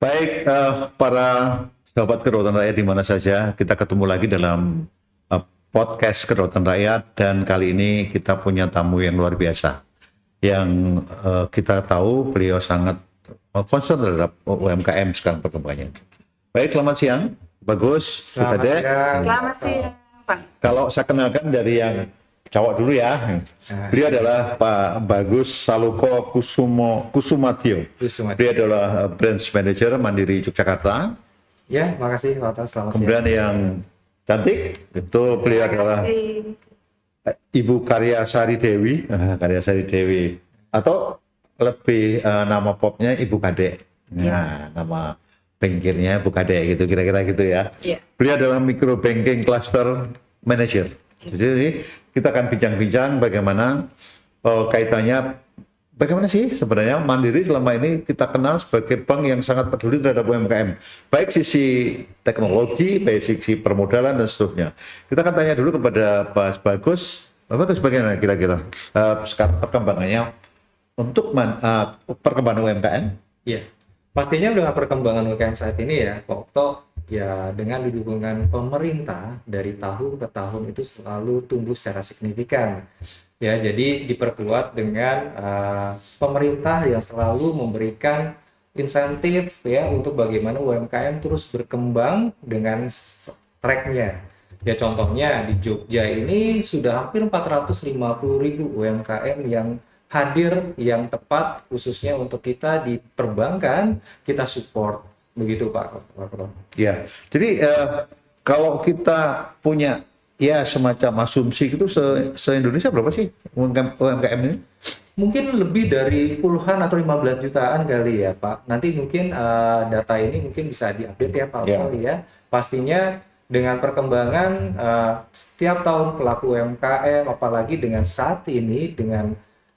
Baik, para sahabat Kedaulatan Rakyat di mana saja, kita ketemu lagi dalam podcast Kedaulatan Rakyat, dan kali ini kita punya tamu yang luar biasa. Yang kita tahu beliau sangat concern terhadap UMKM sekarang perkembangannya. Baik, selamat siang, Bagus, Selamat Bukade. siang. Selamat siang, Pak. Kalau saya kenalkan dari yang cowok dulu ya, beliau adalah Pak Bagus Saloko Kusumatio. Dia adalah Branch Manager Mandiri Yogyakarta. Ya, makasih Pak Atas. Selamat Kemudian siang. yang cantik itu beliau adalah Ibu Karyasari Dewi, Karyasari Dewi, atau lebih nama popnya Ibu Kade. Nah, nama bankirnya Ibu Kade gitu, kira-kira gitu ya. Iya. Beliau adalah Micro Banking Cluster Manager. Jadi kita akan bincang-bincang bagaimana kaitannya, bagaimana sih sebenarnya Mandiri selama ini kita kenal sebagai bank yang sangat peduli terhadap UMKM, baik sisi teknologi, baik sisi permodalan dan seterusnya. Kita akan tanya dulu kepada Pak Bagus, bagaimana kira-kira sekarang perkembangannya untuk perkembangan UMKM? Iya. Pastinya dengan perkembangan UMKM saat ini ya, Pak Okto, ya dengan dukungan pemerintah dari tahun ke tahun itu selalu tumbuh secara signifikan. Ya, jadi diperkuat dengan pemerintah yang selalu memberikan insentif ya untuk bagaimana UMKM terus berkembang dengan tracknya. Ya contohnya di Jogja ini sudah hampir 450.000 UMKM yang hadir yang tepat khususnya untuk kita di perbankan, kita support begitu Pak. Ya, jadi kalau kita punya ya semacam asumsi itu se-Indonesia berapa sih UMKM ini? Mungkin lebih dari puluhan atau 15 jutaan kali ya Pak. Nanti mungkin data ini mungkin bisa diupdate ya Pak ya. Pastinya dengan perkembangan setiap tahun pelaku UMKM, apalagi dengan saat ini dengan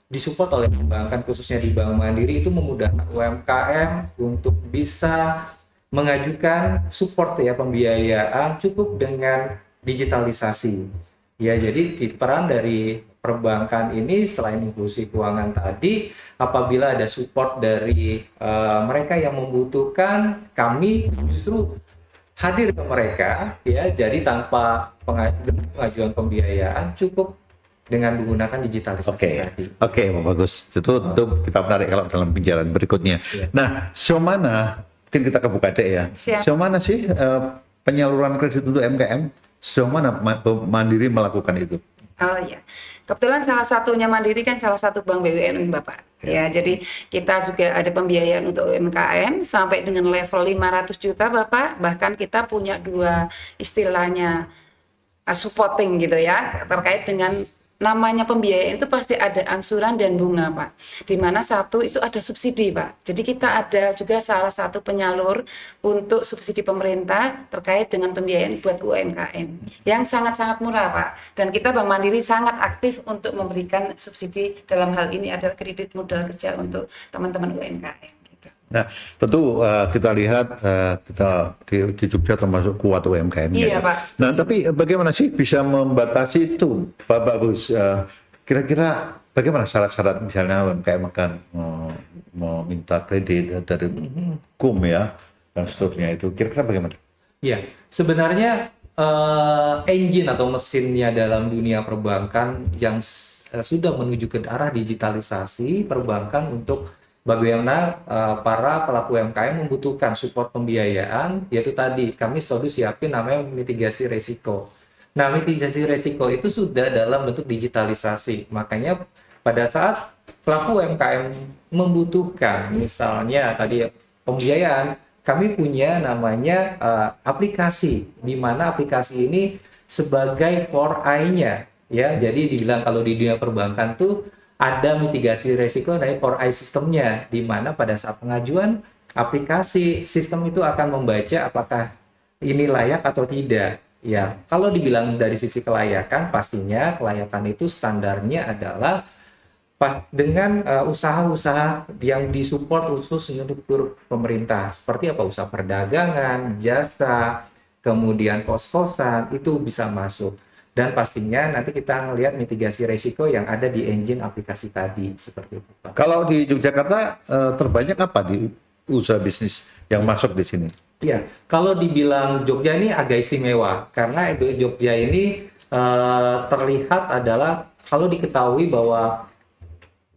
disupport oleh perbankan khususnya di Bank Mandiri, itu memudahkan UMKM untuk bisa mengajukan support ya pembiayaan cukup dengan digitalisasi. Ya, jadi peran dari perbankan ini selain inklusi keuangan tadi, apabila ada support dari mereka yang membutuhkan, kami justru hadir ke mereka ya. Jadi tanpa pengajuan pembiayaan cukup dengan menggunakan digitalisasi tadi. Oke, Pak Bagus. Itu kita menarik kalau dalam pembicaraan berikutnya. Ya. Nah, mana mungkin kita ke Bukade ya. Mana sih penyaluran kredit untuk UMKM? Mana Mandiri melakukan itu? Oh iya, kebetulan salah satunya Mandiri kan salah satu bank BUMN Bapak. Ya, jadi kita juga ada pembiayaan untuk UMKM sampai dengan level 500 juta Bapak. Bahkan kita punya dua istilahnya supporting gitu ya, terkait dengan namanya pembiayaan itu pasti ada angsuran dan bunga Pak. Di mana satu itu ada subsidi Pak. Jadi kita ada juga salah satu penyalur untuk subsidi pemerintah terkait dengan pembiayaan buat UMKM yang sangat-sangat murah Pak. Dan kita Bank Mandiri sangat aktif untuk memberikan subsidi dalam hal ini adalah kredit modal kerja untuk teman-teman UMKM. Nah, tentu kita lihat kita di Jogja termasuk kuat UMKM. Iya, Pak. Nah, tapi bagaimana sih bisa membatasi itu, Pak Bagus? Kira-kira bagaimana syarat-syarat misalnya UMKM akan meminta kredit dari KUM ya dan seterusnya itu? Kira-kira bagaimana? Iya, sebenarnya engine atau mesinnya dalam dunia perbankan yang sudah menuju ke arah digitalisasi perbankan untuk bagaimana para pelaku UMKM membutuhkan support pembiayaan, yaitu tadi kami selalu siapin namanya mitigasi resiko. Nah, mitigasi resiko itu sudah dalam bentuk digitalisasi. Makanya pada saat pelaku UMKM membutuhkan misalnya tadi pembiayaan, kami punya namanya aplikasi, di mana aplikasi ini sebagai 4I-nya ya. Jadi dibilang kalau di dunia perbankan tuh ada mitigasi resiko dari 4I sistemnya, di mana pada saat pengajuan aplikasi sistem itu akan membaca apakah ini layak atau tidak. Ya, kalau dibilang dari sisi kelayakan, pastinya kelayakan itu standarnya adalah dengan usaha-usaha yang disupport khusus untuk pemerintah, seperti apa usaha perdagangan, jasa, kemudian kos-kosan itu bisa masuk. Dan pastinya nanti kita ngelihat mitigasi resiko yang ada di engine aplikasi tadi seperti itu Pak. Kalau di Yogyakarta terbanyak apa di usaha bisnis yang masuk di sini? Iya, kalau dibilang Jogja ini agak istimewa karena Jogja ini terlihat adalah kalau diketahui bahwa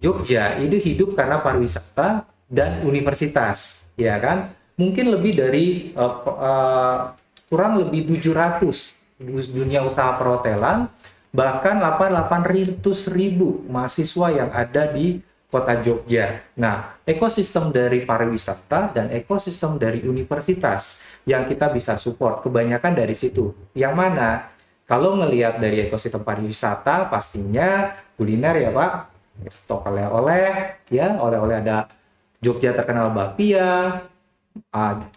Jogja itu hidup karena pariwisata dan universitas, ya kan? Mungkin lebih dari kurang lebih 700 dunia usaha perhotelan, bahkan 88.000 mahasiswa yang ada di kota Jogja. Nah, ekosistem dari pariwisata dan ekosistem dari universitas yang kita bisa support, kebanyakan dari situ. Yang mana, kalau melihat dari ekosistem pariwisata, pastinya kuliner ya Pak, stok oleh-oleh, ya, oleh-oleh ada Jogja terkenal bapia,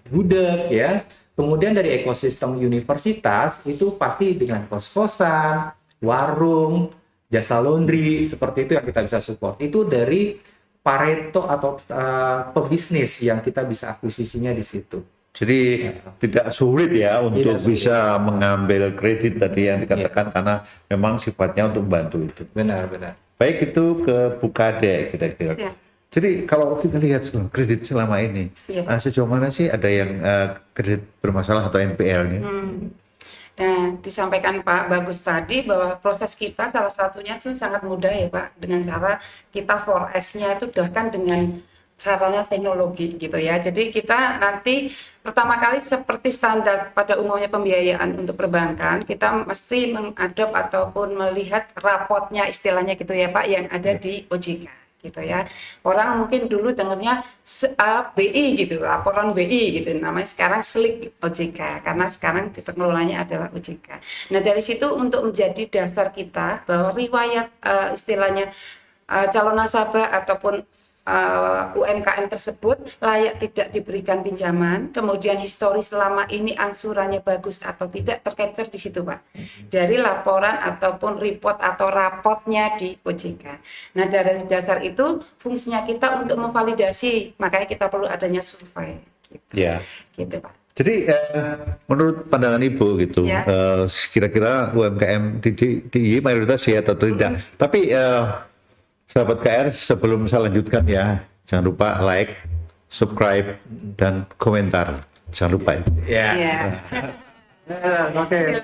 gudeg, ya. Kemudian dari ekosistem universitas, itu pasti dengan kos-kosan, warung, jasa laundry, seperti itu yang kita bisa support. Itu dari Pareto atau pebisnis yang kita bisa akuisisinya di situ. Jadi tidak sulit ya untuk sulit. bisa mengambil kredit tadi yang dikatakan karena memang sifatnya untuk membantu itu. Benar. Baik itu ke Bukade kira-kira. Ya. Jadi kalau kita lihat kredit selama ini, sejauh mana sih ada yang kredit bermasalah atau NPL-nya? Nah, disampaikan Pak Bagus tadi bahwa proses kita salah satunya itu sangat mudah ya Pak, dengan cara kita 4S-nya itu bahkan dengan caranya teknologi gitu ya. Jadi kita nanti pertama kali seperti standar pada umumnya pembiayaan untuk perbankan, kita mesti mengadop ataupun melihat rapotnya istilahnya gitu ya Pak yang ada di OJK. Gitu ya, orang mungkin dulu dengarnya BI gitu, laporan BI gitu, namanya sekarang SLIK OJK karena sekarang pengelolanya adalah OJK. Nah dari situ untuk menjadi dasar kita bahwa riwayat istilahnya calon nasabah ataupun UMKM tersebut layak tidak diberikan pinjaman, kemudian histori selama ini angsurannya bagus atau tidak tercapture di situ Pak, dari laporan ataupun report atau rapotnya di OJK. Nah dari dasar itu fungsinya kita untuk memvalidasi, makanya kita perlu adanya survei. Gitu. Ya. Gitu Pak. Jadi menurut pandangan Ibu gitu, Ya. kira-kira UMKM di mayoritas ya atau tidak. Tapi sahabat KR, sebelum saya lanjutkan ya, jangan lupa like, subscribe, dan komentar. Jangan lupa ya. Iya. Oke.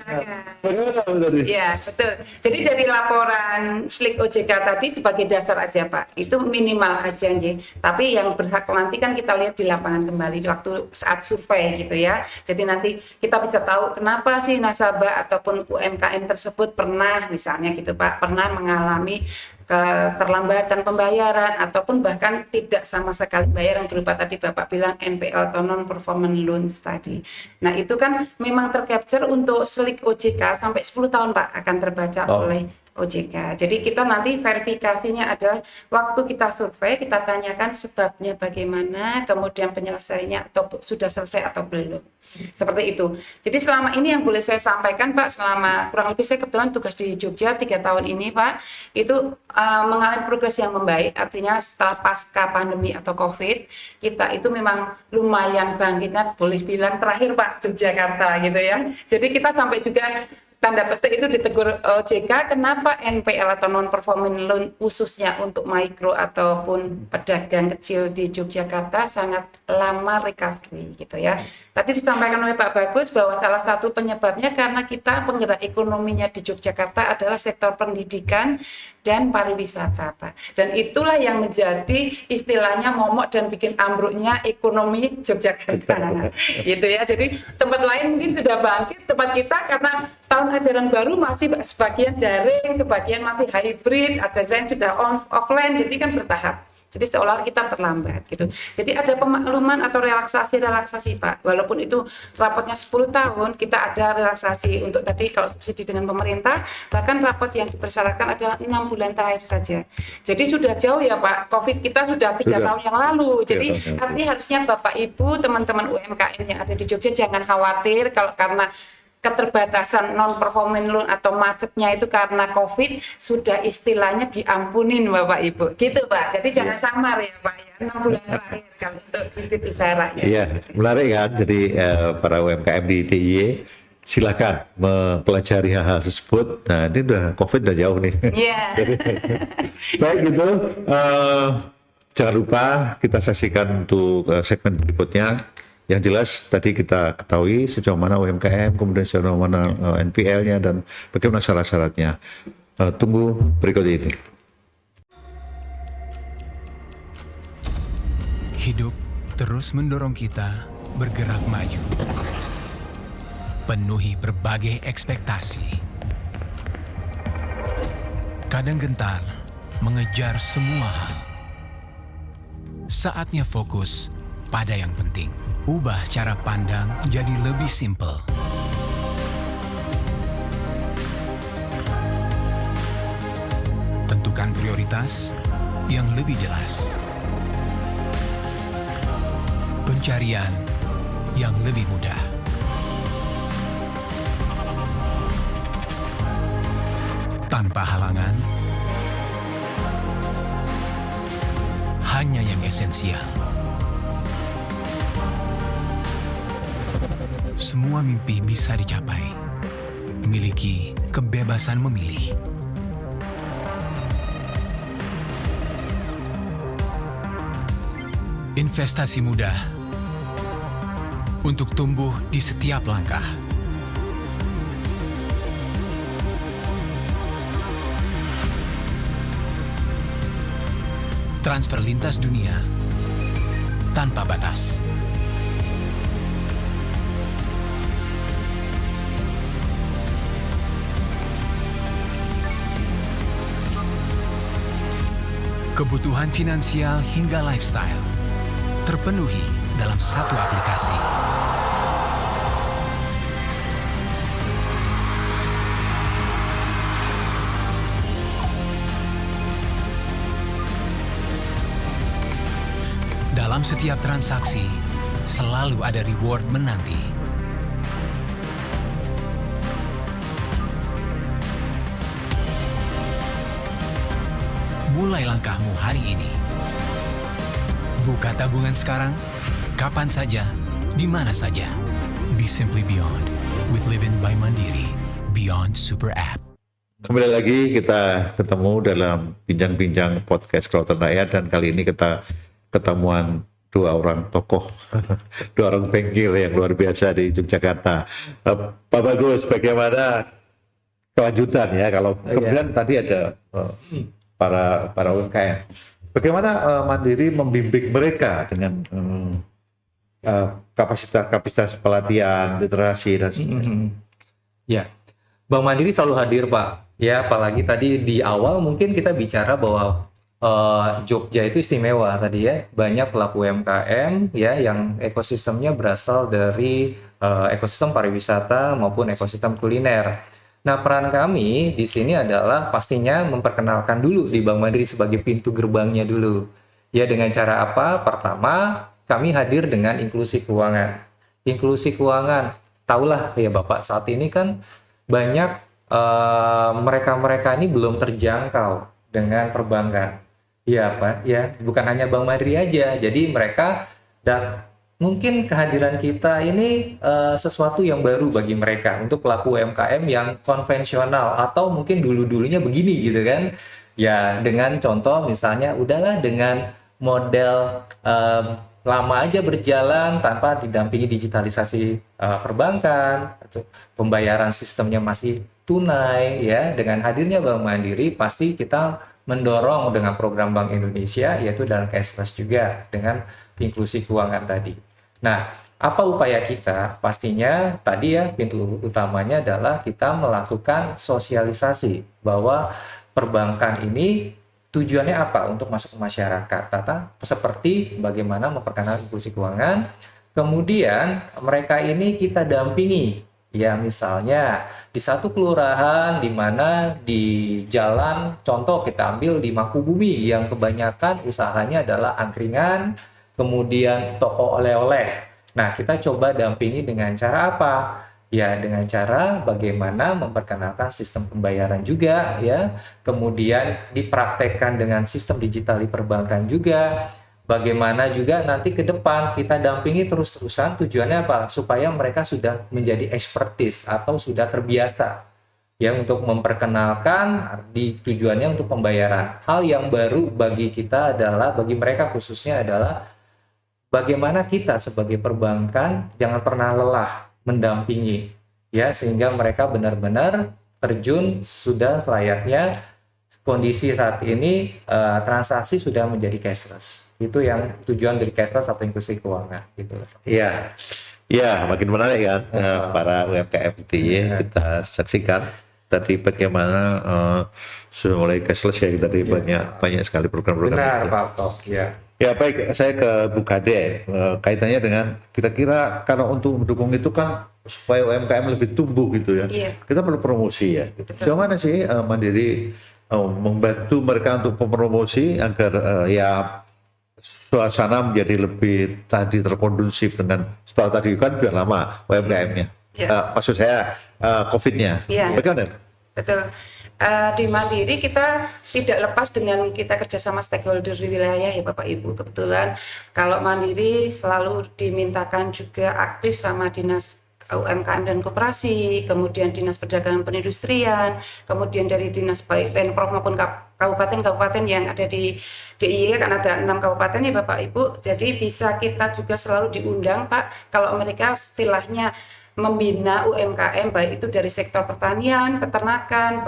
Iya, betul. Jadi dari laporan SLIK OJK tadi sebagai dasar aja Pak, itu minimal aja nggih. Tapi yang berhak nanti kan kita lihat di lapangan kembali waktu saat survei gitu ya. Jadi nanti kita bisa tahu kenapa sih nasabah ataupun UMKM tersebut pernah misalnya gitu Pak, pernah mengalami keterlambatan pembayaran ataupun bahkan tidak sama sekali bayar yang berupa tadi Bapak bilang NPL atau non performance loans tadi. Nah, itu kan memang tercapture untuk SLIK OJK sampai 10 tahun Pak akan terbaca oleh OJK. Jadi kita nanti verifikasinya adalah waktu kita survei kita tanyakan sebabnya bagaimana, kemudian penyelesaiannya atau sudah selesai atau belum. Seperti itu. Jadi selama ini yang boleh saya sampaikan Pak, selama kurang lebih saya kebetulan tugas di Jogja 3 tahun ini Pak, itu mengalami progres yang membaik. Artinya setelah pasca pandemi atau COVID, kita itu memang lumayan bangkitnya, boleh bilang terakhir Pak, Yogyakarta gitu ya. Jadi kita sampai juga tanda petik itu ditegur OJK, kenapa NPL atau non performing loan khususnya untuk mikro ataupun pedagang kecil di Yogyakarta sangat lama recovery gitu ya. Tadi disampaikan oleh Pak Bagus bahwa salah satu penyebabnya karena kita penggerak ekonominya di Yogyakarta adalah sektor pendidikan dan pariwisata Pak. Dan itulah yang menjadi istilahnya momok dan bikin ambruknya ekonomi Yogyakarta. Gitu ya. Jadi tempat lain mungkin sudah bangkit, tempat kita karena tahun ajaran baru masih sebagian daring, sebagian masih hybrid, ada yang sudah offline, jadi kan bertahap. Jadi seolah kita terlambat gitu. Jadi ada pemakluman atau relaksasi Pak. Walaupun itu rapotnya 10 tahun, kita ada relaksasi untuk tadi kalau subsidi dengan pemerintah, bahkan rapot yang dipersyaratkan adalah 6 bulan terakhir saja. Jadi sudah jauh ya Pak, COVID kita sudah 3 tahun yang lalu. Jadi artinya harusnya Bapak Ibu, teman-teman UMKM yang ada di Jogja jangan khawatir kalau karena keterbatasan non performing loan atau macetnya itu karena COVID sudah istilahnya diampunin Bapak Ibu gitu Pak. Jadi jangan samar ya Pak ya, 6 bulan terakhir kalau untuk kredit usaha rakyat. Iya, menarik kan. Jadi para UMKM di DIY silakan mempelajari hal-hal tersebut. Nah ini udah COVID udah jauh nih. Iya. Baik gitu. Jangan lupa kita saksikan untuk segmen berikutnya. Yang jelas tadi kita ketahui sejauh mana UMKM, kemudian sejauh mana NPL-nya dan bagaimana syarat-syaratnya. Tunggu berikut ini. Hidup terus mendorong kita bergerak maju. Penuhi berbagai ekspektasi. Kadang gentar mengejar semua hal. Saatnya fokus pada yang penting. Ubah cara pandang jadi lebih simpel. Tentukan prioritas yang lebih jelas. Pencarian yang lebih mudah. Tanpa halangan, hanya yang esensial. Semua mimpi bisa dicapai. Miliki kebebasan memilih. Investasi mudah untuk tumbuh di setiap langkah. Transfer lintas dunia tanpa batas. Kebutuhan finansial hingga lifestyle terpenuhi dalam satu aplikasi. Dalam setiap transaksi, selalu ada reward menanti. Mulai langkahmu hari ini. Buka tabungan sekarang, kapan saja, di mana saja. Be simply beyond with Livin' by Mandiri, Beyond Super App. Kembali lagi kita ketemu dalam bincang-bincang podcast Kelautan Rakyat, dan kali ini kita ketemuan dua orang tokoh, dua orang bengkel yang luar biasa di Yogyakarta. Pak Bagus, bagaimana kelanjutan ya? Kalau kemudian tadi ada para UMKM, bagaimana Mandiri membimbing mereka dengan kapasitas pelatihan, literasi dan sebagainya. Ya, Bank Mandiri selalu hadir, Pak. Ya, apalagi tadi di awal mungkin kita bicara bahwa Jogja itu istimewa tadi ya, banyak pelaku UMKM ya yang ekosistemnya berasal dari ekosistem pariwisata maupun ekosistem kuliner. Nah, peran kami di sini adalah pastinya memperkenalkan dulu di Bank Mandiri sebagai pintu gerbangnya dulu. Ya, dengan cara apa? Pertama, kami hadir dengan inklusi keuangan. Inklusi keuangan, tahulah ya Bapak, saat ini kan banyak mereka-mereka ini belum terjangkau dengan perbankan. Ya Pak, ya bukan hanya Bank Mandiri aja. Jadi mereka dan mungkin kehadiran kita ini sesuatu yang baru bagi mereka untuk pelaku UMKM yang konvensional atau mungkin dulu-dulunya begini gitu kan. Ya dengan contoh misalnya udahlah dengan model lama aja berjalan tanpa didampingi digitalisasi perbankan, pembayaran sistemnya masih tunai ya. Dengan hadirnya Bank Mandiri pasti kita mendorong dengan program Bank Indonesia yaitu dalam cashless juga dengan inklusi keuangan tadi. Nah, apa upaya kita? Pastinya tadi ya pintu utamanya adalah kita melakukan sosialisasi bahwa perbankan ini tujuannya apa untuk masuk ke masyarakat. Seperti bagaimana memperkenalkan inklusi keuangan. Kemudian mereka ini kita dampingi. Ya misalnya di satu kelurahan di mana di jalan, contoh kita ambil di Mangkubumi yang kebanyakan usahanya adalah angkringan, kemudian toko oleh-oleh. Nah, kita coba dampingi dengan cara apa? Ya, dengan cara bagaimana memperkenalkan sistem pembayaran juga ya. Kemudian dipraktekkan dengan sistem digital di perbankan juga. Bagaimana juga nanti ke depan kita dampingi terus-terusan, tujuannya apa? Supaya mereka sudah menjadi expertise atau sudah terbiasa. ya, untuk memperkenalkan tujuannya untuk pembayaran. Hal yang baru bagi kita adalah, bagi mereka khususnya adalah bagaimana kita sebagai perbankan jangan pernah lelah mendampingi, ya, sehingga mereka benar-benar terjun sudah layaknya kondisi saat ini, transaksi sudah menjadi cashless. Itu yang tujuan dari cashless atau inklusi keuangan gitu. Iya, ya makin menarik kan para UMKM itu ya. Kita saksikan tadi bagaimana sudah mulai cashless ya tadi, banyak sekali program-program Benar itu. Pak Tok, ya. Ya baik, saya ke Bu Kade, kaitannya dengan kira-kira kalau untuk mendukung itu kan supaya UMKM lebih tumbuh gitu ya. Iya. Kita perlu promosi ya. Gitu. Sejauh mana sih Mandiri membantu mereka untuk promosi agar ya suasana menjadi lebih tadi terkondusif dengan setelah tadi kan sudah lama UMKM-nya. Ya. Maksud saya COVID-nya. Ya. Bagaimana? Betul. Di Mandiri kita tidak lepas dengan kita kerjasama stakeholder di wilayah ya Bapak Ibu. Kebetulan kalau Mandiri selalu dimintakan juga aktif sama Dinas UMKM dan Koperasi, kemudian Dinas Perdagangan Perindustrian, kemudian dari Dinas baik Pemprov maupun kabupaten-kabupaten yang ada di DIY, kan ada 6 kabupaten ya Bapak Ibu. Jadi bisa kita juga selalu diundang Pak kalau mereka istilahnya membina UMKM, baik itu dari sektor pertanian, peternakan,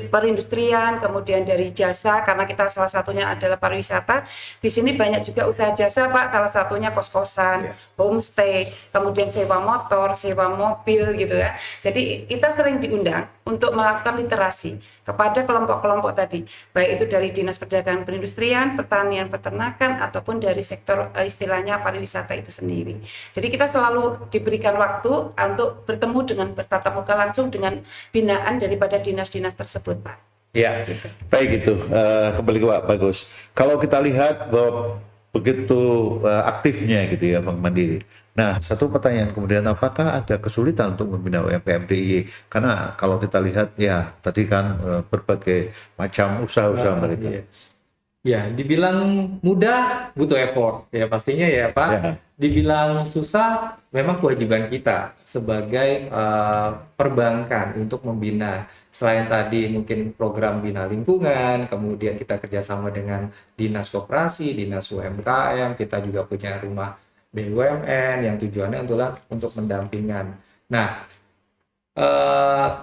perindustrian, kemudian dari jasa, karena kita salah satunya adalah pariwisata. Di sini banyak juga usaha jasa Pak, salah satunya kos-kosan, homestay, kemudian sewa motor, sewa mobil gitu ya. Jadi kita sering diundang untuk melakukan literasi kepada kelompok-kelompok tadi, baik itu dari Dinas Perdagangan Perindustrian, Pertanian, Peternakan, ataupun dari sektor istilahnya pariwisata itu sendiri. Jadi kita selalu diberikan waktu untuk bertemu dengan bertatap muka langsung dengan binaan daripada dinas-dinas tersebut, Pak. Ya, baik itu. Kembali ke Pak Bagus. Kalau kita lihat bahwa begitu aktifnya gitu ya Bang Mandiri. Nah, satu pertanyaan kemudian, apakah ada kesulitan untuk membina UMKM DIY? Karena kalau kita lihat ya tadi kan berbagai macam usaha-usaha mereka. Iya. Ya, dibilang mudah butuh effort ya pastinya ya Pak. Ya. Dibilang susah memang kewajiban kita sebagai perbankan untuk membina. Selain tadi mungkin program bina lingkungan, kemudian kita kerjasama dengan dinas koperasi, dinas UMKM, kita juga punya rumah BUMN yang tujuannya adalah untuk pendampingan. Nah,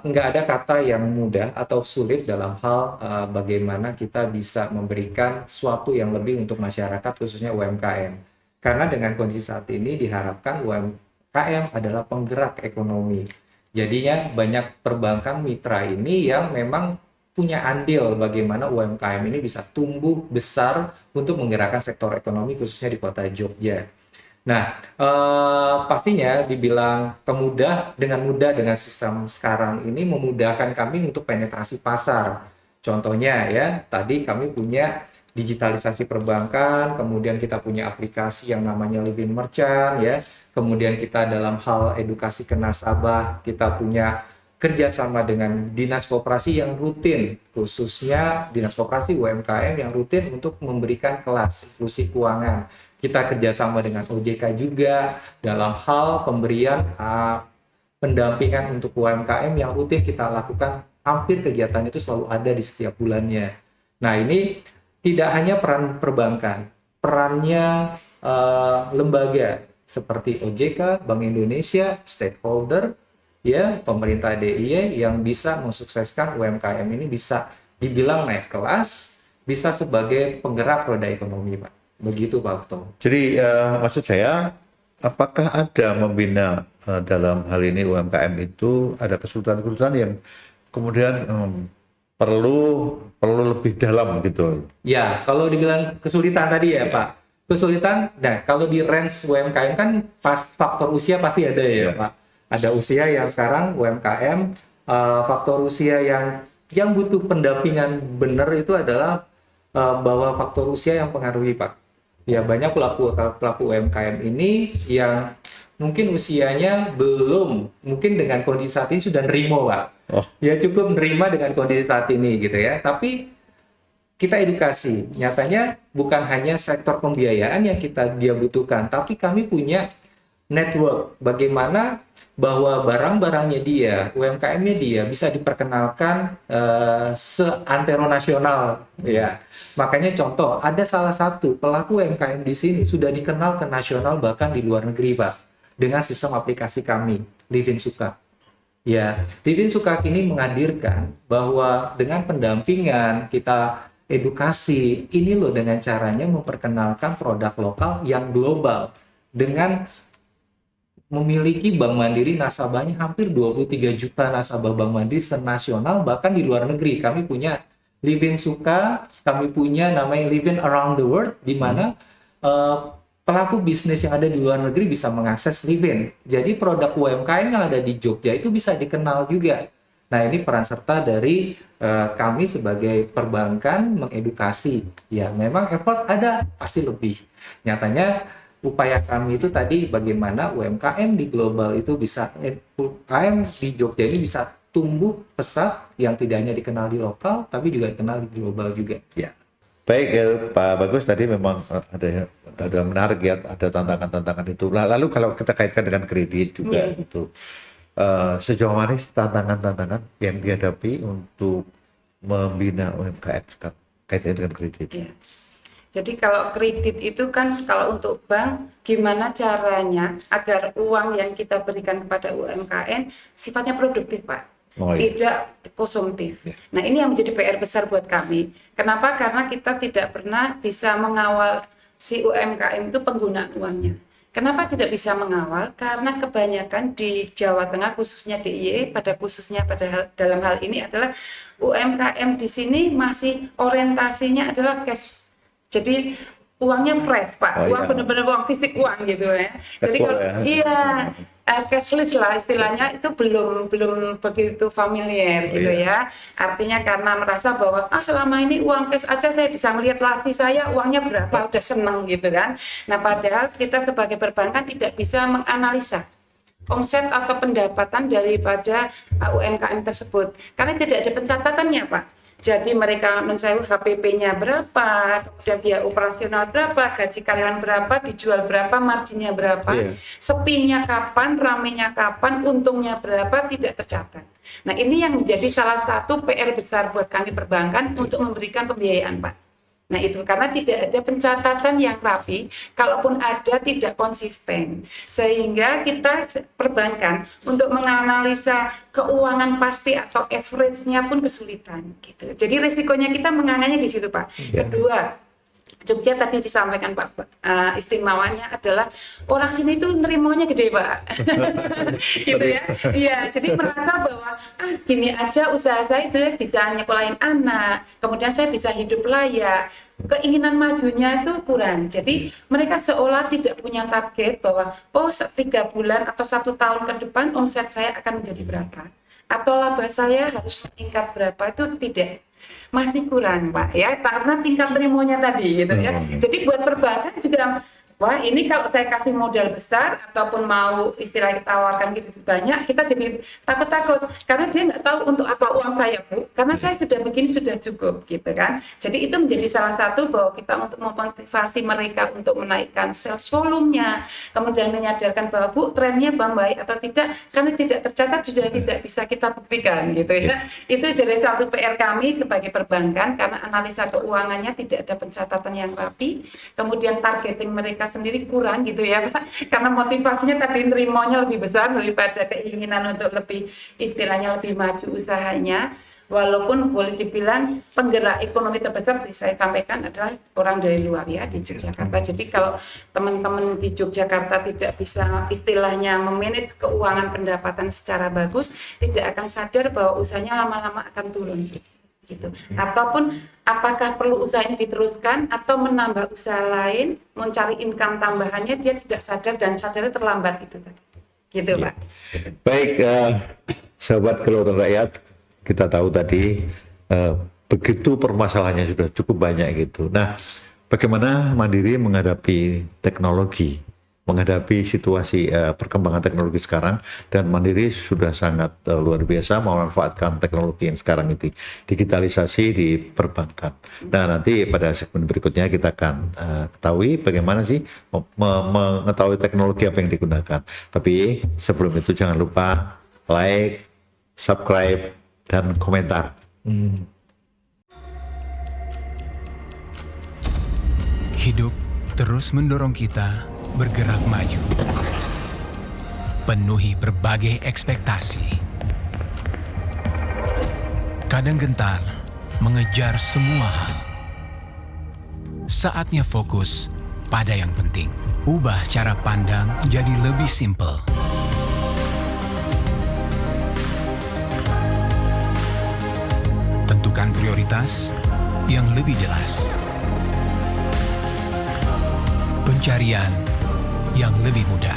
nggak ada kata yang mudah atau sulit dalam hal bagaimana kita bisa memberikan sesuatu yang lebih untuk masyarakat, khususnya UMKM. Karena dengan kondisi saat ini diharapkan UMKM adalah penggerak ekonomi. Jadinya banyak perbankan mitra ini yang memang punya andil bagaimana UMKM ini bisa tumbuh besar untuk menggerakkan sektor ekonomi khususnya di kota Jogja. Nah, pastinya dibilang dengan mudah dengan sistem sekarang ini memudahkan kami untuk penetrasi pasar. Contohnya ya, tadi kami punya digitalisasi perbankan, kemudian kita punya aplikasi yang namanya Living Merchant ya. Kemudian kita dalam hal edukasi ke nasabah, kita punya kerjasama dengan dinas koperasi yang rutin, khususnya dinas koperasi UMKM yang rutin untuk memberikan kelas inklusi keuangan. Kita kerjasama dengan OJK juga dalam hal pemberian pendampingan untuk UMKM yang rutin kita lakukan. Hampir kegiatan itu selalu ada di setiap bulannya. Nah, ini tidak hanya peran perbankan, perannya lembaga seperti OJK, Bank Indonesia, stakeholder, ya, pemerintah DIY yang bisa mensukseskan UMKM ini bisa dibilang naik kelas, bisa sebagai penggerak roda ekonomi, Pak. Begitu, Pak Okto. Jadi maksud saya, apakah ada membina dalam hal ini UMKM itu ada kesulitan-kesulitan yang kemudian perlu lebih dalam gitu? Ya, kalau dibilang kesulitan tadi ya, Pak. Kesulitan, nah kalau di range UMKM kan faktor usia pasti ada ya, Pak. Ada usia yang sekarang UMKM, faktor usia yang butuh pendampingan benar itu adalah bahwa faktor usia yang pengaruhi, Pak. Ya, banyak pelaku UMKM ini yang mungkin usianya belum, mungkin dengan kondisi saat ini sudah nerimo, Pak. Ya, cukup nerima dengan kondisi saat ini gitu ya. Tapi kita edukasi, nyatanya bukan hanya sektor pembiayaan yang dia butuhkan, tapi kami punya network, bagaimana bahwa barang-barangnya dia, UMKM-nya dia bisa diperkenalkan seantero nasional, ya. Makanya contoh, ada salah satu pelaku UMKM di sini sudah dikenal ke nasional bahkan di luar negeri, Pak, dengan sistem aplikasi kami, Livin Suka. Ya, Livin Suka ini menghadirkan bahwa dengan pendampingan kita edukasi, ini loh dengan caranya memperkenalkan produk lokal yang global dengan memiliki Bank Mandiri nasabahnya hampir 23 juta nasabah Bank Mandiri senasional, bahkan di luar negeri. Kami punya Livin Suka, kami punya namanya Livin Around the World, di mana pelaku bisnis yang ada di luar negeri bisa mengakses Livin. Jadi produk UMKM yang ada di Jogja itu bisa dikenal juga. Nah, ini peran serta dari kami sebagai perbankan mengedukasi. Ya, memang effort ada, pasti lebih. Nyatanya upaya kami itu tadi bagaimana UMKM di global itu bisa, UMKM di Jogja ini bisa tumbuh pesat yang tidak hanya dikenal di lokal, tapi juga dikenal di global juga. Ya. Baik, Pak Bagus, tadi memang ada menarik ya, ada tantangan-tantangan itu. Lalu kalau kita kaitkan dengan kredit juga itu, sejauh mana sih tantangan-tantangan yang dihadapi untuk membina UMKM kaitannya dengan kredit? Ya. Jadi kalau kredit itu kan kalau untuk bank gimana caranya agar uang yang kita berikan kepada UMKM sifatnya produktif, Pak. Oh, iya. Tidak konsumtif. Ya. Nah, ini yang menjadi PR besar buat kami. Kenapa? Karena kita tidak pernah bisa mengawal si UMKM itu penggunaan uangnya. Kenapa tidak bisa mengawal? Karena kebanyakan di Jawa Tengah khususnya DIY dalam hal ini adalah UMKM di sini masih orientasinya adalah cash. Jadi uangnya fresh, Pak. Uang benar-benar uang fisik, uang gitu ya. Jadi kalau cashless lah istilahnya itu belum begitu familiar gitu ya. Artinya karena merasa bahwa selama ini uang cash aja saya bisa melihat laci saya uangnya berapa, udah seneng gitu kan. Nah, padahal kita sebagai perbankan tidak bisa menganalisa omset atau pendapatan daripada UMKM tersebut karena tidak ada pencatatannya, Pak. Jadi mereka mensewa HPP-nya berapa, kemudian biaya operasional berapa, gaji karyawan berapa, dijual berapa, marginnya berapa, sepinya kapan, ramenya kapan, untungnya berapa, tidak tercatat. Nah, ini yang menjadi salah satu PR besar buat kami perbankan untuk memberikan pembiayaan, Pak. Nah, itu karena tidak ada pencatatan yang rapi, kalaupun ada tidak konsisten. Sehingga kita perbankan untuk menganalisa keuangan pasti atau average-nya pun kesulitan gitu. Jadi risikonya kita mengangannya di situ, Pak. Kedua, Jogja tadi disampaikan Pak, istimewanya adalah orang sini itu nerimanya gede, Pak. Gitu ya. Iya, jadi merasa bahwa gini aja usaha saya bisa nyekolahin anak, kemudian saya bisa hidup layak. Keinginan majunya itu kurang. Jadi mereka seolah tidak punya target bahwa 3 bulan atau 1 tahun ke depan omset saya akan menjadi berapa atau laba saya harus meningkat berapa, itu tidak, masih kurang, Pak, ya, karena tingkat terimonya tadi gitu ya. Jadi buat perbankan juga, wah ini kalau saya kasih modal besar ataupun mau istilah kita tawarkan kredit banyak, kita jadi takut-takut karena dia nggak tahu untuk apa uang saya, Bu, karena saya sudah begini sudah cukup gitu kan. Jadi itu menjadi salah satu bahwa kita untuk memotivasi mereka untuk menaikkan sales volume-nya, kemudian menyadarkan bahwa Bu trennya baik atau tidak, karena tidak tercatat sudah tidak bisa kita buktikan gitu ya. Itu jadi satu PR kami sebagai perbankan karena analisa keuangannya tidak ada pencatatan yang rapi, kemudian targeting mereka sendiri kurang gitu ya, Pak, karena motivasinya tadi nerimonya lebih besar daripada keinginan untuk lebih istilahnya lebih maju usahanya. Walaupun boleh dibilang penggerak ekonomi terbesar saya sampaikan adalah orang dari luar ya di Yogyakarta. Jadi kalau teman-teman di Yogyakarta tidak bisa istilahnya memanage keuangan pendapatan secara bagus, tidak akan sadar bahwa usahanya lama-lama akan turun gitu. Ataupun apakah perlu usaha ini diteruskan atau menambah usaha lain, mencari income tambahannya, dia tidak sadar dan sadarnya terlambat itu tadi. Gitu, Pak. Baik, sahabat keluarga rakyat, kita tahu tadi begitu permasalahannya sudah cukup banyak gitu. Nah, bagaimana Mandiri menghadapi teknologi menghadapi situasi perkembangan teknologi sekarang, dan Mandiri sudah sangat luar biasa memanfaatkan teknologi yang sekarang itu, digitalisasi di perbankan. Nah, nanti pada segmen berikutnya kita akan ketahui bagaimana sih mengetahui teknologi apa yang digunakan. Tapi sebelum itu jangan lupa like, subscribe, dan komentar. Hidup terus mendorong kita bergerak maju. Penuhi berbagai ekspektasi. Kadang gentar mengejar semua hal. Saatnya fokus pada yang penting. Ubah cara pandang jadi lebih simpel. Tentukan prioritas yang lebih jelas. Pencarian yang lebih mudah.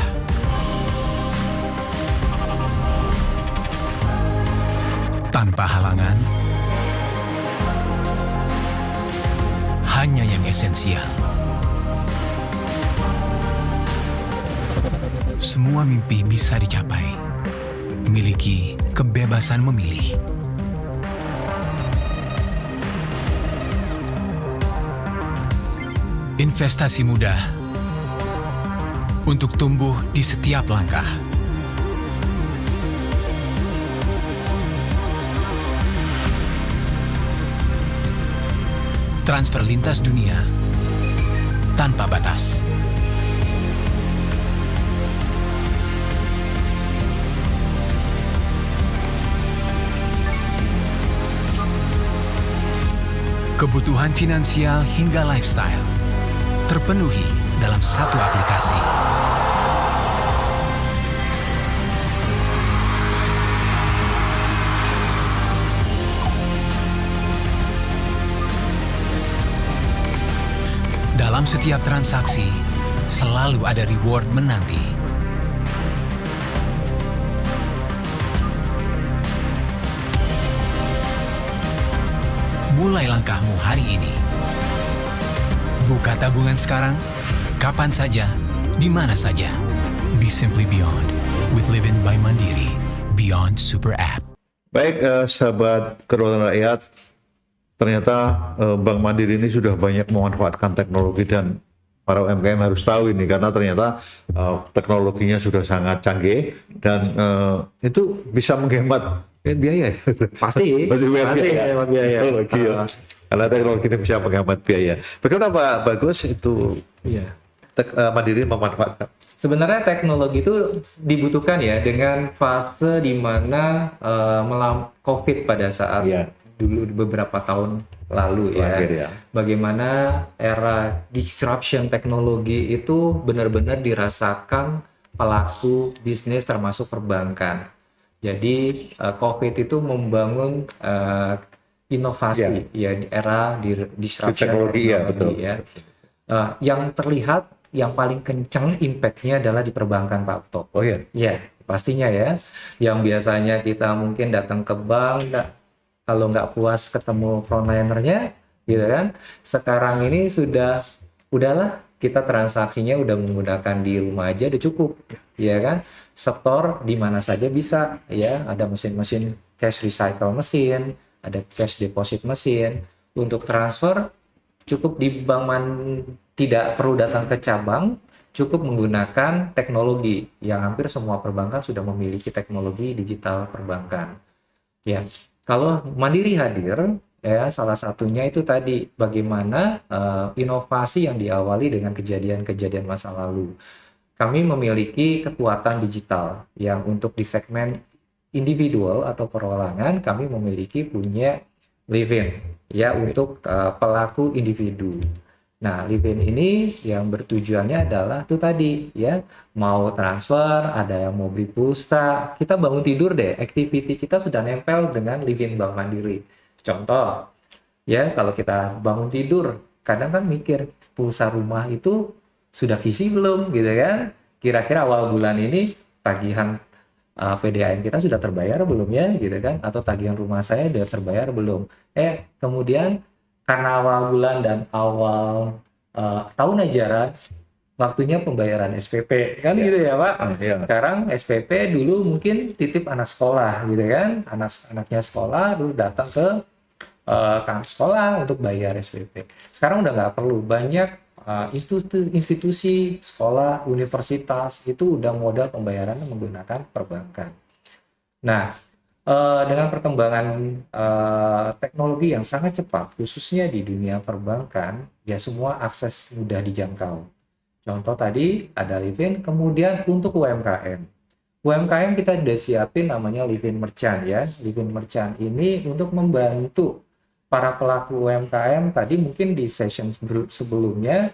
Tanpa halangan, hanya yang esensial. Semua mimpi bisa dicapai. Miliki kebebasan memilih. Investasi mudah untuk tumbuh di setiap langkah. Transfer lintas dunia tanpa batas. Kebutuhan finansial hingga lifestyle terpenuhi dalam satu aplikasi. Dalam setiap transaksi, selalu ada reward menanti. Mulai langkahmu hari ini. Buka tabungan sekarang, kapan saja, di mana saja. Be simply beyond with Livin by Mandiri, Beyond Super App. Baik, sahabat kedaulatan rakyat, ternyata Bank Mandiri ini sudah banyak memanfaatkan teknologi, dan para UMKM harus tahu ini karena ternyata teknologinya sudah sangat canggih, dan itu bisa menghemat biaya. Pasti biaya. hemat biaya. Teknologi, ya. Karena teknologi itu bisa menghemat biaya. Bagaimana Pak Bagus itu Iya. Mandiri memanfaatkan? Sebenarnya teknologi itu dibutuhkan ya dengan fase di mana COVID pada saat Iya. dulu beberapa tahun lalu Terakhir, ya. ya. Bagaimana era disruption teknologi itu benar-benar dirasakan pelaku bisnis termasuk perbankan. Jadi COVID itu membangun inovasi ya di era disruption Teknologi, ya, betul. ya. Yang terlihat yang paling kencang impact-nya adalah di perbankan, Pak Okto. Oh ya. Ya, pastinya ya. Yang biasanya kita mungkin datang ke bank, kalau nggak puas ketemu frontliner-nya, gitu kan. Sekarang ini udahlah kita transaksinya udah menggunakan di rumah aja udah cukup, ya kan. Setor di mana saja bisa, ya. Ada mesin-mesin cash recycle mesin, ada cash deposit mesin. Untuk transfer cukup di tidak perlu datang ke cabang, cukup menggunakan teknologi yang hampir semua perbankan sudah memiliki teknologi digital perbankan. Ya, kalau Mandiri hadir, ya salah satunya itu tadi bagaimana inovasi yang diawali dengan kejadian-kejadian masa lalu. Kami memiliki kekuatan digital yang untuk di segmen individual atau perorangan kami memiliki punya Livin ya untuk pelaku individu. Nah, Livin ini yang bertujuannya adalah itu tadi ya, mau transfer, ada yang mau beli pulsa, kita bangun tidur deh, activity kita sudah nempel dengan Livin Bank Mandiri. Contoh, ya kalau kita bangun tidur, kadang kan mikir pulsa rumah itu sudah kisi belum gitu kan? Kira-kira awal bulan ini tagihan PDAM kita sudah terbayar belum ya gitu kan? Atau tagihan rumah saya sudah terbayar belum? Kemudian karena awal bulan dan awal tahun ajaran waktunya pembayaran SPP kan gitu ya Pak. Iya. Sekarang SPP dulu mungkin titip anak sekolah gitu kan, anaknya sekolah dulu datang ke kantor sekolah untuk bayar SPP. Sekarang udah nggak perlu, banyak institusi sekolah, universitas itu udah modal pembayarannya menggunakan perbankan. Nah, dengan perkembangan teknologi yang sangat cepat, khususnya di dunia perbankan, ya semua akses mudah dijangkau. Contoh tadi ada Livin, kemudian untuk UMKM. UMKM kita udah siapin namanya Livin Merchant ya. Livin Merchant ini untuk membantu para pelaku UMKM tadi mungkin di session sebelumnya,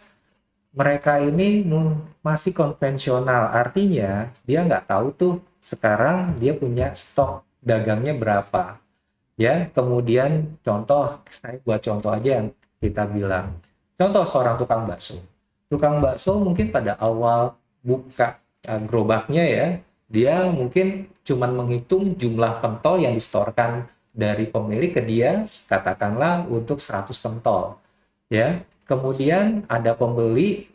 mereka ini masih konvensional, artinya dia nggak tahu tuh sekarang dia punya stok dagangnya berapa. Ya, kemudian contoh, saya buat contoh aja yang kita bilang. Contoh seorang tukang bakso. Tukang bakso mungkin pada awal buka gerobaknya ya, dia mungkin cuman menghitung jumlah pentol yang distorkan dari pemilik ke dia, katakanlah untuk 100 pentol. Ya, kemudian ada pembeli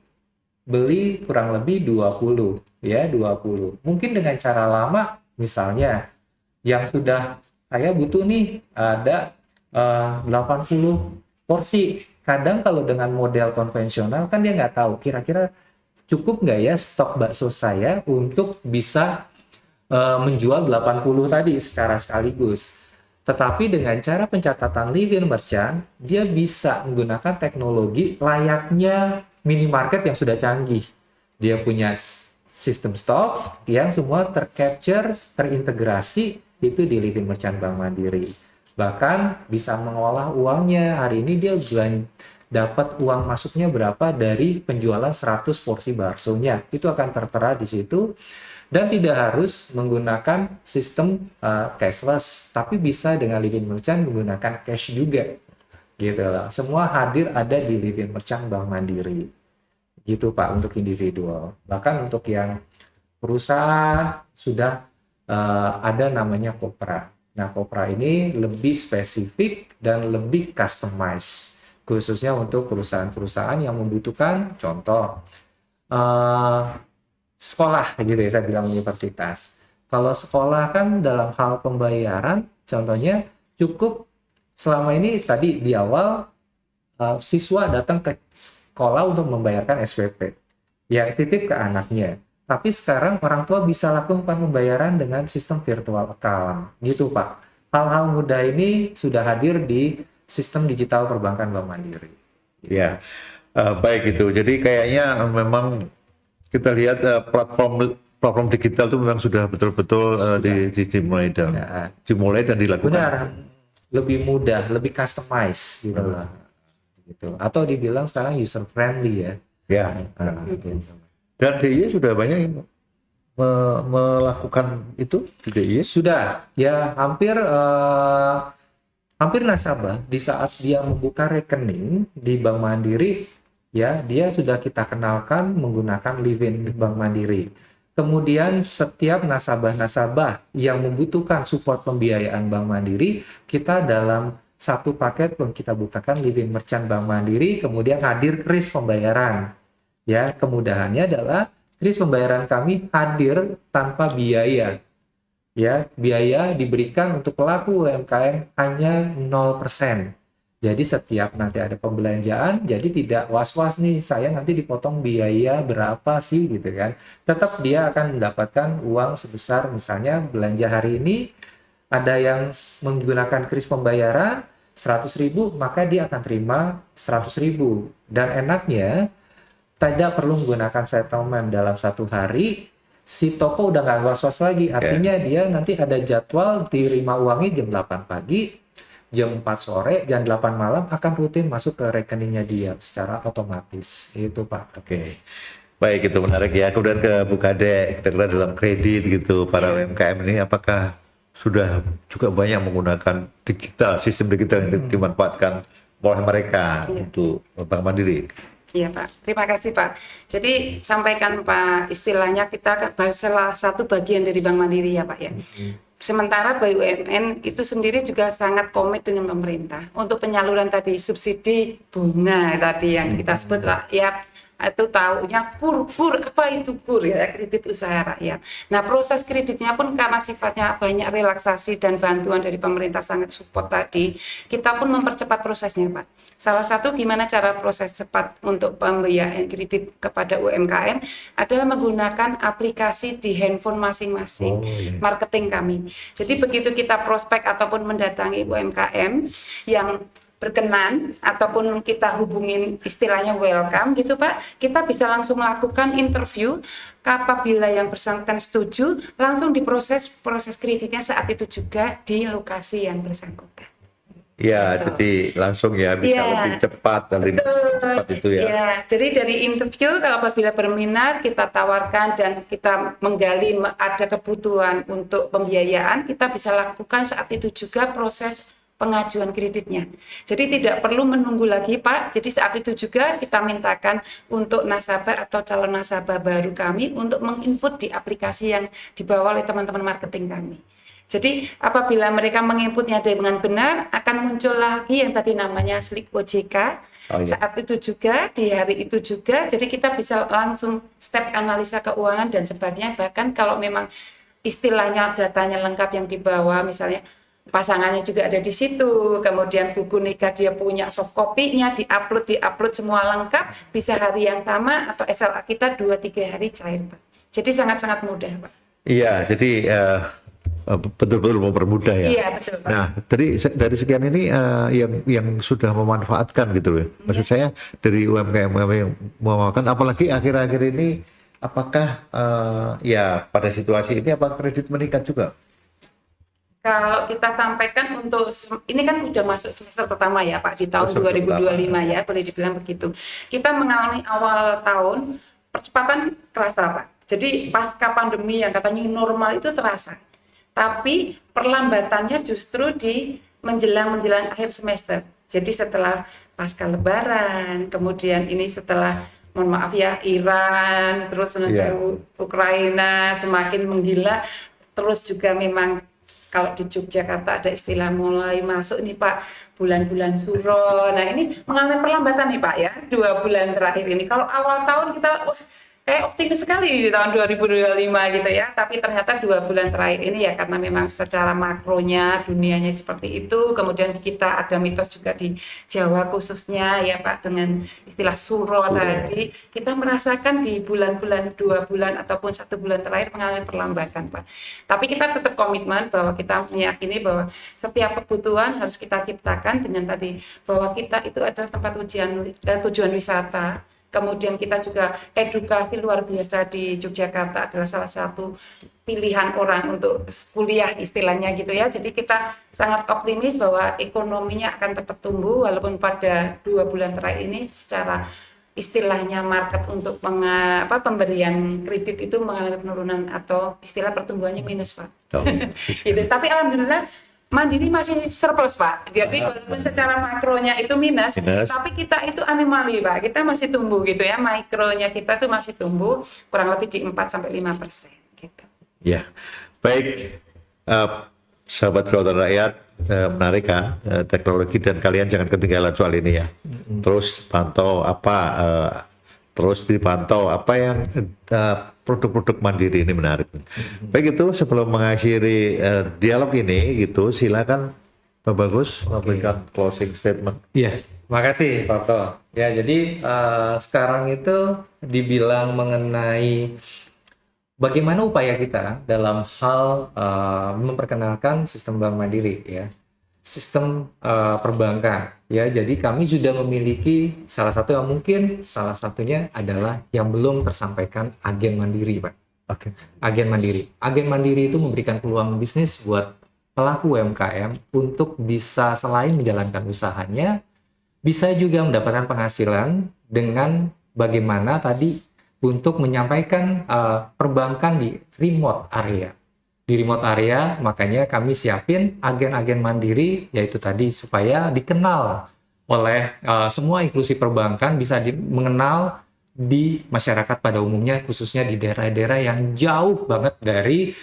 beli kurang lebih 20, ya 20. Mungkin dengan cara lama, misalnya yang sudah saya butuh nih ada 80 porsi. Kadang kalau dengan model konvensional kan dia nggak tahu kira-kira cukup nggak ya stok bakso saya untuk bisa menjual 80 tadi secara sekaligus. Tetapi dengan cara pencatatan Livin Merchant, dia bisa menggunakan teknologi layaknya minimarket yang sudah canggih. Dia punya sistem stok yang semua tercapture, terintegrasi itu di Livin Merchant Bank Mandiri. Bahkan bisa mengolah uangnya. Hari ini dia dapat uang masuknya berapa dari penjualan 100 porsi baksonya. Itu akan tertera di situ. Dan tidak harus menggunakan sistem cashless, tapi bisa dengan Livin Merchant menggunakan cash juga. Gitu lah. Semua hadir ada di Livin Merchant Bank Mandiri. Gitu Pak untuk individual. Bahkan untuk yang perusahaan sudah ada namanya Kopra. Nah, Kopra ini lebih spesifik dan lebih customized, khususnya untuk perusahaan-perusahaan yang membutuhkan contoh sekolah, gitu ya, saya bilang universitas. Kalau sekolah kan dalam hal pembayaran, contohnya cukup selama ini tadi di awal siswa datang ke sekolah untuk membayarkan SPP, ya titip ke anaknya. Tapi sekarang orang tua bisa lakukan pembayaran dengan sistem virtual account, gitu Pak. Hal-hal mudah ini sudah hadir di sistem digital perbankan Bank Mandiri. Ya, baik itu. Jadi kayaknya memang kita lihat platform digital itu memang sudah betul-betul dimulai dan dilakukan. Benar, lebih mudah, lebih customized gitu lah. Gitu. Atau dibilang sekarang user friendly ya. Ya. Gitu. Dan DIY sudah banyak yang melakukan itu di DIY? Sudah, ya hampir nasabah di saat dia membuka rekening di Bank Mandiri, ya dia sudah kita kenalkan menggunakan Livin Bank Mandiri. Kemudian setiap nasabah-nasabah yang membutuhkan support pembiayaan Bank Mandiri, kita dalam satu paket kita bukakan Livin Merchant Bank Mandiri, kemudian hadir kris pembayaran. Ya, kemudahannya adalah kris pembayaran kami hadir tanpa biaya. Ya, biaya diberikan untuk pelaku UMKM hanya 0%. Jadi setiap nanti ada pembelanjaan, jadi tidak was-was nih, saya nanti dipotong biaya berapa sih gitu kan. Tetap dia akan mendapatkan uang sebesar misalnya belanja hari ini, ada yang menggunakan kris pembayaran 100.000, maka dia akan terima 100.000. Dan enaknya, tidak perlu menggunakan settlement dalam satu hari, si toko udah nggak was-was lagi. Artinya dia nanti ada jadwal terima uangnya jam 8 pagi, jam 4 sore, jam 8 malam akan rutin masuk ke rekeningnya dia secara otomatis. Itu Pak. Oke. Baik, itu menarik ya. Kemudian ke Bu Kade, kira-kira dalam kredit gitu, para UMKM ini apakah sudah juga banyak menggunakan sistem digital yang dimanfaatkan oleh mereka untuk Bank Mandiri? Iya Pak, terima kasih Pak. Jadi sampaikan Pak, istilahnya kita salah satu bagian dari Bank Mandiri ya Pak ya. Sementara BUMN itu sendiri juga sangat komit dengan pemerintah untuk penyaluran tadi subsidi bunga tadi yang kita sebut rakyat itu taunya kur apa itu kur ya, kredit usaha rakyat. Nah, proses kreditnya pun karena sifatnya banyak relaksasi dan bantuan dari pemerintah sangat support tadi, kita pun mempercepat prosesnya, Pak. Salah satu gimana cara proses cepat untuk pembiayaan kredit kepada UMKM adalah menggunakan aplikasi di handphone masing-masing marketing kami. Jadi begitu kita prospek ataupun mendatangi UMKM yang berkenan ataupun kita hubungin istilahnya welcome gitu Pak, kita bisa langsung melakukan interview. Apabila yang bersangkutan setuju, langsung diproses proses kreditnya saat itu juga di lokasi yang bersangkutan. Ya, Gitu. jadi langsung ya bisa lebih cepat dari cepat itu ya. Ya, jadi dari interview kalau apabila berminat kita tawarkan dan kita menggali ada kebutuhan untuk pembiayaan, kita bisa lakukan saat itu juga proses pengajuan kreditnya. Jadi tidak perlu menunggu lagi Pak. Jadi saat itu juga kita mintakan untuk nasabah atau calon nasabah baru kami untuk menginput di aplikasi yang dibawa oleh teman-teman marketing kami. Jadi apabila mereka menginputnya dengan benar, akan muncul lagi yang tadi namanya slip OJK. Saat itu juga, di hari itu juga, jadi kita bisa langsung step analisa keuangan dan sebagainya. Bahkan kalau memang istilahnya datanya lengkap yang dibawa, misalnya pasangannya juga ada di situ, kemudian buku nikah dia punya soft copy-nya, diupload semua lengkap, bisa hari yang sama atau SLA kita 2-3 hari cair, Pak. Jadi sangat-sangat mudah, Pak. Iya, jadi betul-betul mempermudah ya. Iya, betul, Pak. Nah, dari sekian ini yang sudah memanfaatkan gitu loh. Maksud saya dari UMKM yang memanfaatkan, apalagi akhir-akhir ini, apakah ya pada situasi ini apa kredit meningkat juga? Kalau kita sampaikan untuk ini kan udah masuk semester pertama ya Pak di tahun 2025 ya, boleh dibilang begitu. Kita mengalami awal tahun percepatan terasa Pak. Jadi pasca pandemi yang katanya normal itu terasa. Tapi perlambatannya justru di menjelang akhir semester. Jadi setelah pasca lebaran, kemudian ini setelah mohon maaf ya Iran, terus Ukraina semakin menggila, terus juga memang kalau di Yogyakarta ada istilah mulai masuk nih Pak bulan-bulan suro. Nah ini mengalami perlambatan nih Pak ya 2 bulan terakhir ini. Kalau awal tahun kita kayak optimis sekali di tahun 2025 gitu ya. Tapi ternyata 2 bulan terakhir ini ya karena memang secara makronya dunianya seperti itu. Kemudian kita ada mitos juga di Jawa khususnya ya Pak dengan istilah suro tadi. Kita merasakan di bulan-bulan 2 bulan ataupun 1 bulan terakhir mengalami perlambatan Pak. Tapi kita tetap komitmen bahwa kita meyakini bahwa setiap kebutuhan harus kita ciptakan dengan tadi bahwa kita itu adalah tempat tujuan wisata. Kemudian kita juga edukasi luar biasa di Yogyakarta adalah salah satu pilihan orang untuk kuliah istilahnya gitu ya. Jadi kita sangat optimis bahwa ekonominya akan tetap tumbuh walaupun pada 2 bulan terakhir ini secara istilahnya market untuk pemberian kredit itu mengalami penurunan atau istilah pertumbuhannya minus Pak. Gitu. Tapi alhamdulillah Mandiri masih surplus Pak, jadi walaupun secara makronya itu minus, tapi kita itu anomali Pak, kita masih tumbuh gitu ya, mikronya kita tuh masih tumbuh kurang lebih di 4-5% gitu. Ya, baik sahabat Kelautan Rakyat, menarik kan teknologi dan kalian jangan ketinggalan soal ini ya. Terus pantau terus dipantau apa yang produk-produk Mandiri ini menarik. Baik itu sebelum mengakhiri dialog ini gitu, silakan Pak Bagus memberikan closing statement. Iya, makasih Pak Okto. Ya, jadi sekarang itu dibilang mengenai bagaimana upaya kita dalam hal memperkenalkan sistem Bank Mandiri ya. Sistem perbankan ya, jadi kami sudah memiliki salah satunya adalah yang belum tersampaikan agen mandiri Pak. Agen mandiri itu memberikan peluang bisnis buat pelaku UMKM untuk bisa selain menjalankan usahanya bisa juga mendapatkan penghasilan dengan bagaimana tadi untuk menyampaikan perbankan di remote area. Di remote area, makanya kami siapin agen-agen mandiri, yaitu tadi supaya dikenal oleh semua inklusi perbankan, bisa mengenal di masyarakat pada umumnya, khususnya di daerah-daerah yang jauh banget dari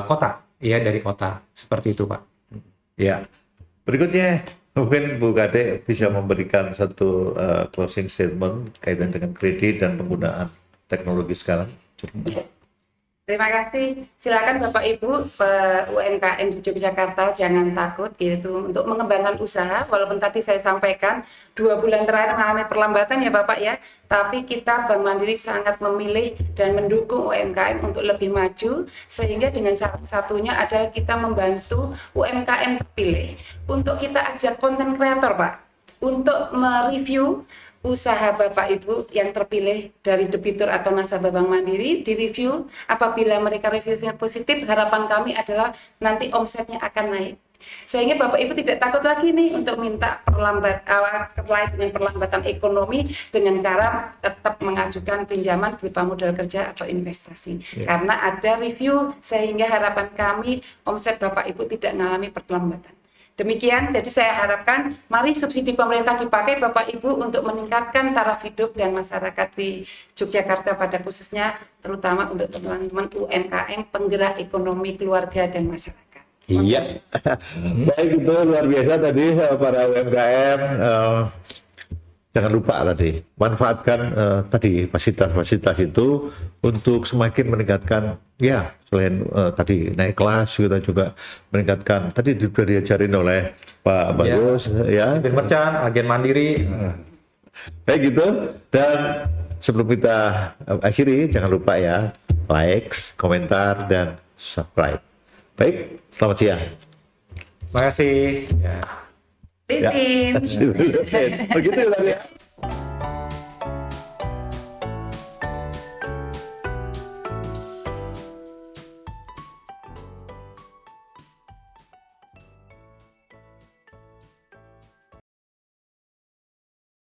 kota, ya dari kota, seperti itu Pak. Ya, berikutnya Mungkin Bu Kade bisa memberikan satu closing statement kaitan dengan kredit dan penggunaan teknologi sekarang. Terima kasih. Silakan Bapak Ibu UMKM di Yogyakarta jangan takut gitu untuk mengembangkan usaha. Walaupun tadi saya sampaikan 2 bulan terakhir mengalami perlambatan ya Bapak ya, tapi kita Bank Mandiri sangat memilih dan mendukung UMKM untuk lebih maju, sehingga dengan salah satunya adalah kita membantu UMKM terpilih untuk kita ajak konten kreator Pak untuk mereview usaha Bapak Ibu yang terpilih dari debitur atau nasabah Bank Mandiri, direview. Apabila mereka reviewnya positif, harapan kami adalah nanti omsetnya akan naik. Sehingga Bapak Ibu tidak takut lagi nih untuk minta terkait dengan perlambatan ekonomi dengan cara tetap mengajukan pinjaman berupa modal kerja atau investasi. Karena ada review, sehingga harapan kami omset Bapak Ibu tidak mengalami perlambatan. Demikian, jadi saya harapkan mari subsidi pemerintah dipakai Bapak Ibu untuk meningkatkan taraf hidup dan masyarakat di Yogyakarta pada khususnya, terutama untuk teman-teman UMKM penggerak ekonomi keluarga dan masyarakat. Iya, baik, itu luar biasa tadi para UMKM. Jangan lupa tadi manfaatkan tadi fasilitas-fasilitas itu untuk semakin meningkatkan, ya selain tadi naik kelas, kita juga meningkatkan tadi sudah diajarin oleh Pak Bagus ya. Agen Merchant, agen Mandiri. Baik gitu, dan sebelum kita akhiri jangan lupa ya like, komentar dan subscribe. Baik, selamat siang. Terima kasih. Ya. Titin. Begitu ya tadi ya.